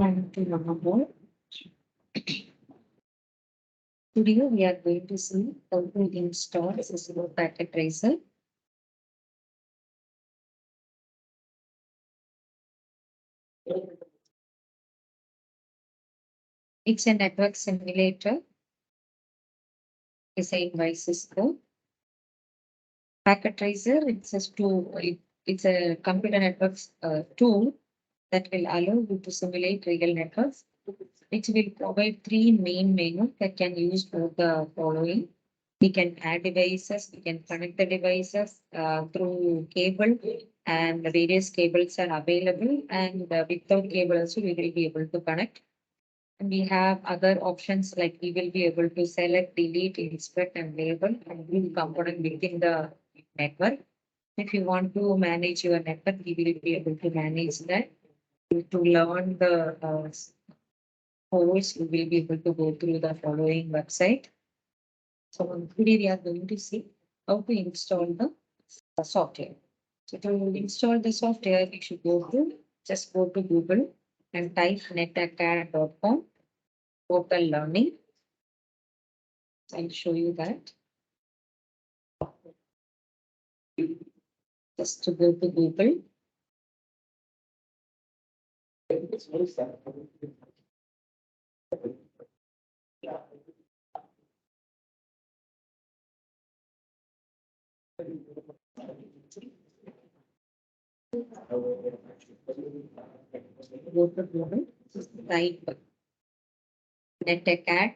And to know more, today we are going to see how to install CISCO Packet Tracer. It's a network simulator designed by CISCO. Packet Tracer, it's a computer networks tool that will allow you to simulate real networks. It will provide three main menus that can use for the following. We can add devices, we can connect the devices through cable, and the various cables are available, and without cable also we will be able to connect. And we have other options like we will be able to select, delete, inspect, and label and group component within the network. If you want to manage your network, we will be able to manage that. To learn the course, you will be able to go through the following website. So today we are going to see how to install the software. So to install the software, you should just go to Google and type netacad.com total learning. I'll show you that. Just to go to Google. Go to Google, type netacad.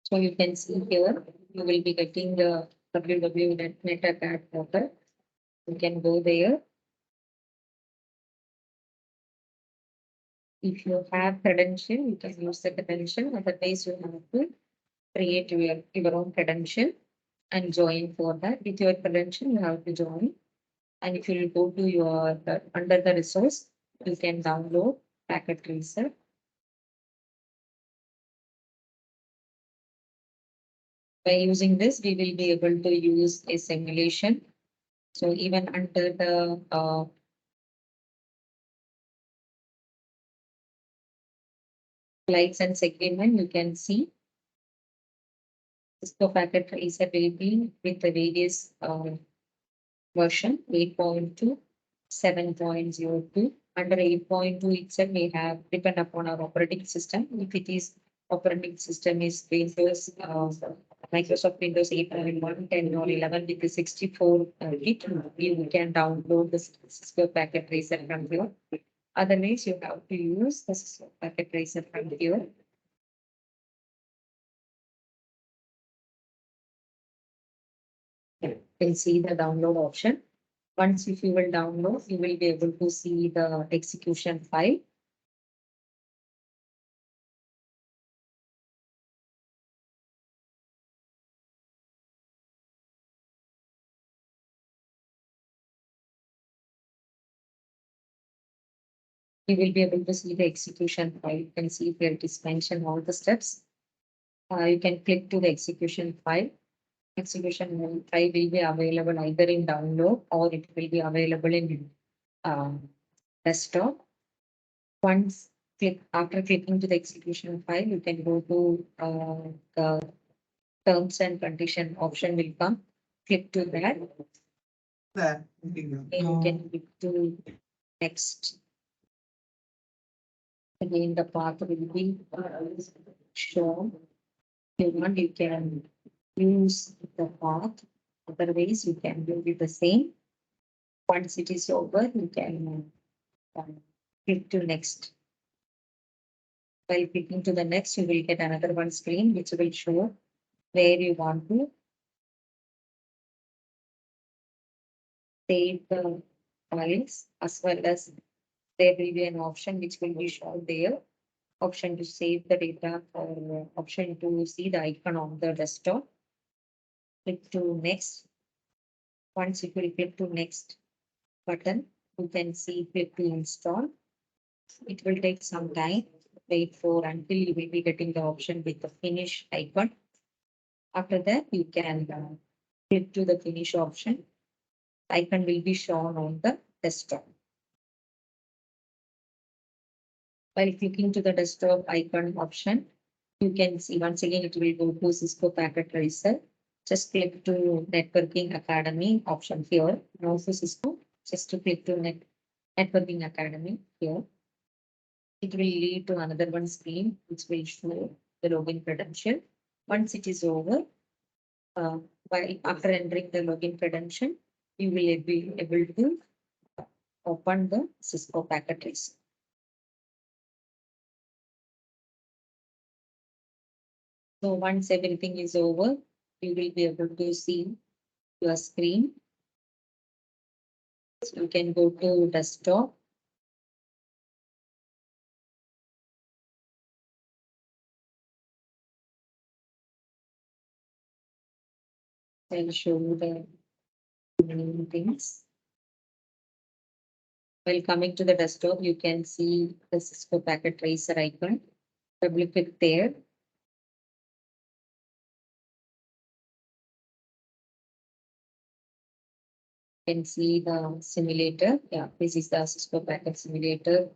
So you can see here, you will be getting the www.netacad portal. You can go there. If you have credential, you can use the credential. Otherwise, you have to create your own credential and join for that. With your credential, you have to join. And if you go to your under the resource, you can download Packet Tracer. By using this, we will be able to use a simulation. So even under the license agreement, you can see CISCO Packet Tracer will be with the various version 8.2, 7.02. Under 8.2 itself, we have depend upon our operating system. If it is operating system is Windows, Microsoft Windows 8.1, 10 or 11 with the 64-bit, you can download the CISCO Packet Tracer from here. Otherwise, you have to use the CISCO Packet Tracer from here. You can see the download option. Once if you will download, you will be able to see the execution file. You will be able to see the execution file. You can see where it is mentioned all the steps. You can click to the execution file. Execution file will be available either in download or it will be available in desktop. Once after clicking to the execution file, you can go to the terms and condition option will come. Click to that. And you can click to next. Again, the path will be shown. If you want, you can use the path. Otherwise, you can do it the same. Once it is over, you can click to next. While clicking to the next, you will get another one screen which will show where you want to save the files, as well as there will be an option which will be shown there. Option to save the data or option to see the icon on the desktop. Click to next. Once you will click to next button, you can see click to install. It will take some time. Wait for until you will be getting the option with the finish icon. After that, you can click to the finish option. Icon will be shown on the desktop. While clicking to the desktop icon option, you can see once again it will go to Cisco Packet Tracer. Just click to Networking Academy option here. And also Cisco, just to click to Networking Academy here. It will lead to another one screen which will show the login credential. Once it is over, after entering the login credential, you will be able to open the Cisco Packet Tracer. So once everything is over, you will be able to see your screen. So you can go to desktop. I'll show you the main things. While coming to the desktop, you can see the Cisco Packet Tracer icon. Double click there. You can see the simulator. Yeah, this is the Cisco Packet Simulator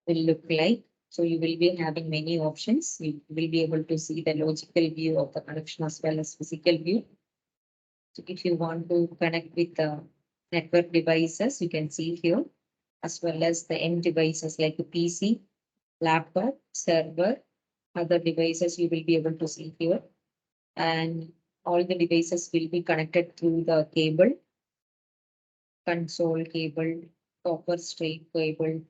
will look like. So you will be having many options. You will be able to see the logical view of the connection as well as physical view. So if you want to connect with the network devices, you can see here, as well as the end devices like a PC, laptop, server, other devices you will be able to see here. And all the devices will be connected through the cable, console cable, copper straight cable,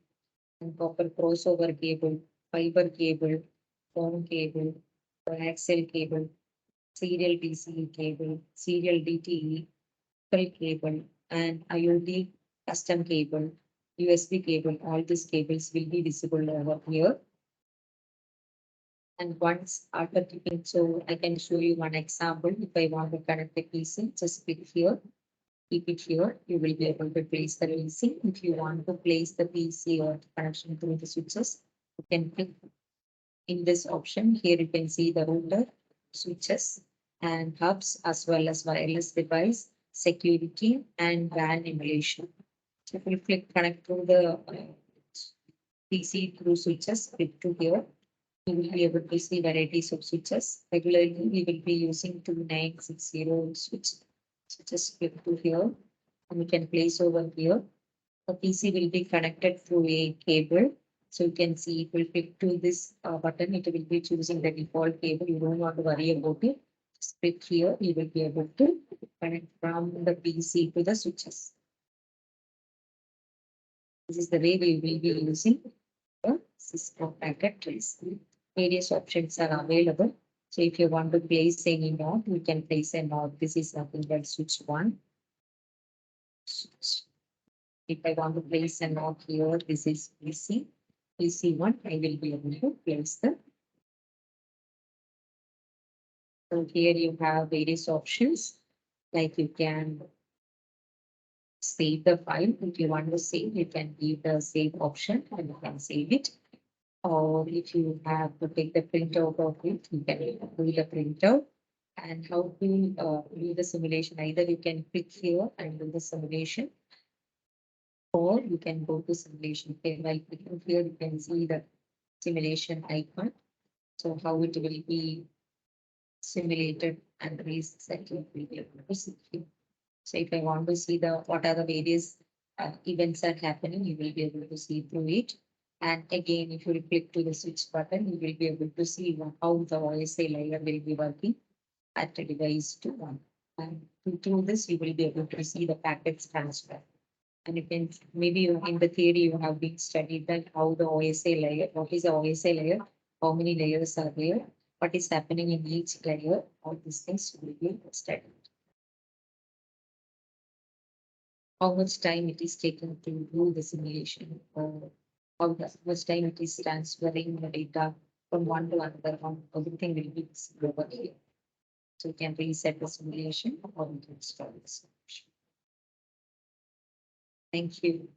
and copper crossover cable, fiber cable, phone cable, coaxial cable, serial DCE cable, serial DTE, cable, and IoT custom cable, USB cable. All these cables will be visible over here. And once after clicking, so I can show you one example. If I want to connect the PC, just click here. Keep it here. You will be able to place the PC. If you want to place the PC or the connection through the switches, you can click in this option. Here you can see the router, switches, and hubs, as well as wireless device, security, and WAN emulation. So if you click connect to the PC through switches, click to here. You will be able to see varieties of switches. Regularly, we will be using 2960 switch. So just click to here, and we can place over here. The PC will be connected through a cable. So you can see if we click to this button, it will be choosing the default cable. You don't want to worry about it. Just click here, you will be able to connect from the PC to the switches. This is the way we will be using the Cisco Packet Tracer. Various options are available. So if you want to place any node, we can place a node. This is nothing but switch one. If I want to place a node here, this is PC. PC1, I will be able to place the. So here you have various options, like you can save the file. If you want to save, you can give the save option and you can save it. Or if you have to take the printout of it, you can do the printout. And how to do the simulation, either you can click here and do the simulation, or you can go to simulation. Okay, while clicking here, you can see the simulation icon. So how it will be simulated and reset will be able to see here. So if I want to see the what are the various events are happening, you will be able to see through it. And again, if you will click to the switch button, you will be able to see how the OSA layer will be working at the device to one. And through this, you will be able to see the packets transfer. And you can maybe in the theory you have been studied that how the OSA layer, what is the OSA layer, how many layers are there, what is happening in each layer, all these things will be studied. How much time it is taken to do the simulation, or how much time it is transferring the data from one to another one, everything will be visible over here. So you can reset the simulation or you can start the simulation. Thank you.